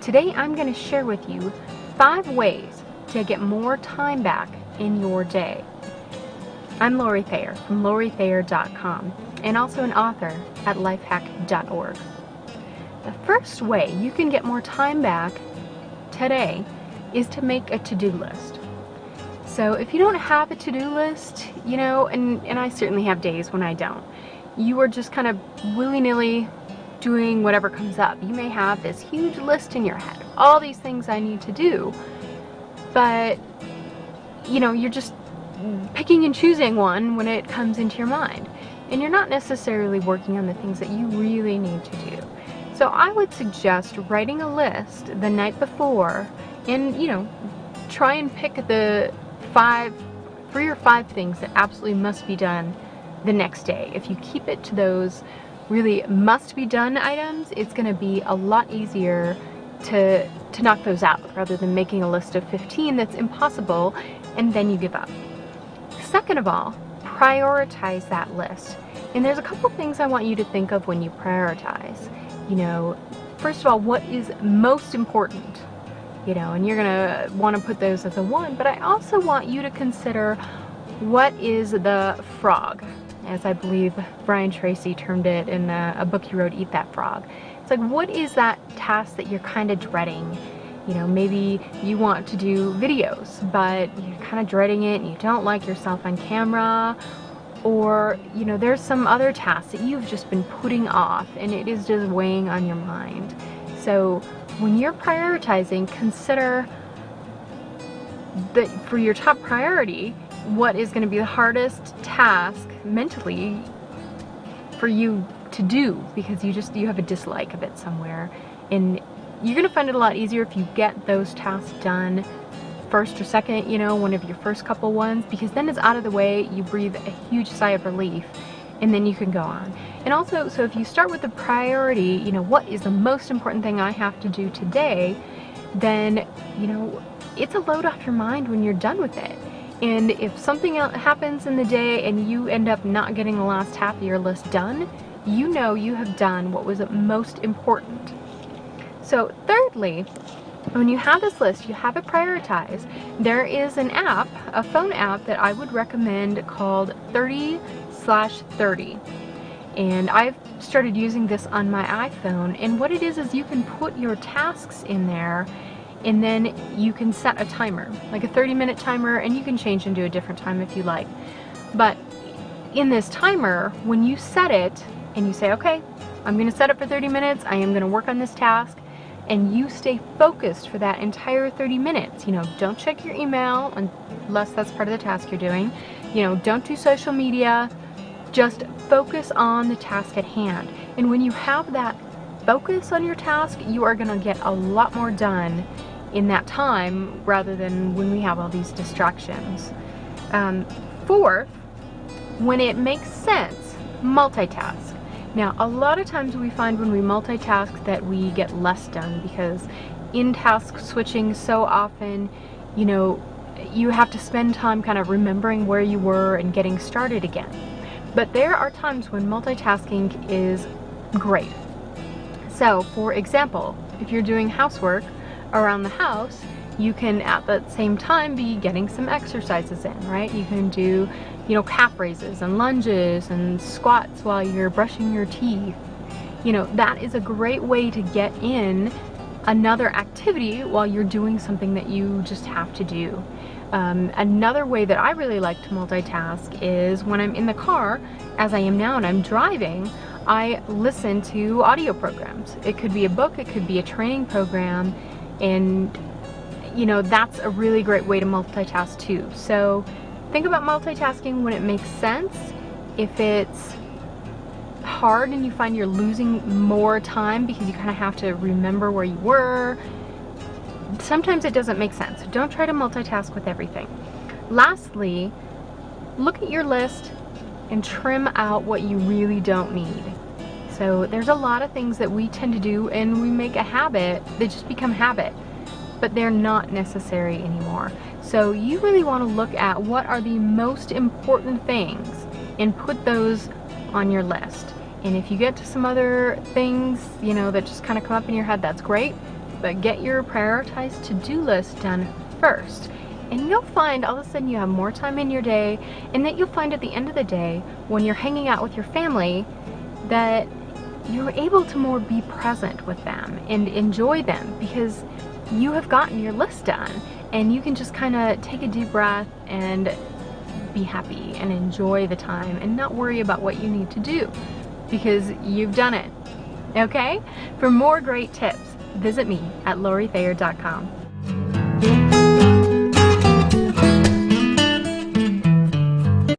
Today I'm going to share with you 5 ways to get more time back in your day. I'm Lori Thayer from LoriThayer.com and also an author at lifehack.org. The first way you can get more time back today is to make a to-do list. So if you don't have a to-do list, and I certainly have days when I don't, you are just kind of willy-nilly doing whatever comes up. You may have this huge list in your head, all these things I need to do, but you're just picking and choosing one when it comes into your mind, and you're not necessarily working on the things that you really need to do. So I would suggest writing a list the night before and try and pick the 3 or 5 things that absolutely must be done the next day. If you keep it to those really must be done items, it's going to be a lot easier to knock those out rather than making a list of 15 that's impossible and then you give up. Second of all, prioritize that list. And there's a couple things I want you to think of when you prioritize. First of all, what is most important? And you're going to want to put those as a 1, but I also want you to consider what is the frog, as I believe Brian Tracy termed it in a book he wrote, Eat That Frog. It's like, what is that task that you're kind of dreading? Maybe you want to do videos, but you're kind of dreading it and you don't like yourself on camera, or there's some other task that you've just been putting off and it is just weighing on your mind. So when you're prioritizing, consider that for your top priority, what is going to be the hardest task mentally for you to do, because you have a dislike of it somewhere, and you're going to find it a lot easier if you get those tasks done first or second, one of your first couple ones, because then it's out of the way, you breathe a huge sigh of relief, and then you can go on. And also, so if you start with the priority, what is the most important thing I have to do today, then it's a load off your mind when you're done with it. And if something else happens in the day and you end up not getting the last half of your list done, you have done what was most important. So thirdly, when you have this list, you have it prioritized, there is an app, a phone app that I would recommend called 30/30. And I've started using this on my iPhone, and what it is you can put your tasks in there, and then you can set a timer, like a 30-minute timer, and you can change into a different time if you like. But in this timer, when you set it and you say, okay, I'm going to set it for 30 minutes, I am going to work on this task, and you stay focused for that entire 30 minutes. Don't check your email unless that's part of the task you're doing. Don't do social media. Just focus on the task at hand. And when you have that focus on your task, you are going to get a lot more done in that time rather than when we have all these distractions. Fourth, when it makes sense, multitask. Now, a lot of times we find when we multitask that we get less done, because in task switching so often, you have to spend time kind of remembering where you were and getting started again. But there are times when multitasking is great. So, for example, if you're doing housework around the house, you can at the same time be getting some exercises in, right? You can do, calf raises and lunges and squats while you're brushing your teeth. That is a great way to get in another activity while you're doing something that you just have to do. Another way that I really like to multitask is when I'm in the car, as I am now, and I'm driving, I listen to audio programs. It could be a book, it could be a training program, and that's a really great way to multitask too. So think about multitasking when it makes sense. If it's hard and you find you're losing more time because you kind of have to remember where you were, sometimes it doesn't make sense. Don't try to multitask with everything. Lastly, look at your list and trim out what you really don't need. So there's a lot of things that we tend to do and we make a habit, they just become habit, but they're not necessary anymore. So you really want to look at what are the most important things and put those on your list. And if you get to some other things, that just kind of come up in your head, that's great. but get your prioritized to-do list done first. And you'll find all of a sudden you have more time in your day, and that you'll find at the end of the day, when you're hanging out with your family, that you're able to more be present with them and enjoy them because you have gotten your list done, and you can just kind of take a deep breath and be happy and enjoy the time and not worry about what you need to do because you've done it. Okay? For more great tips, visit me at LoriThayer.com.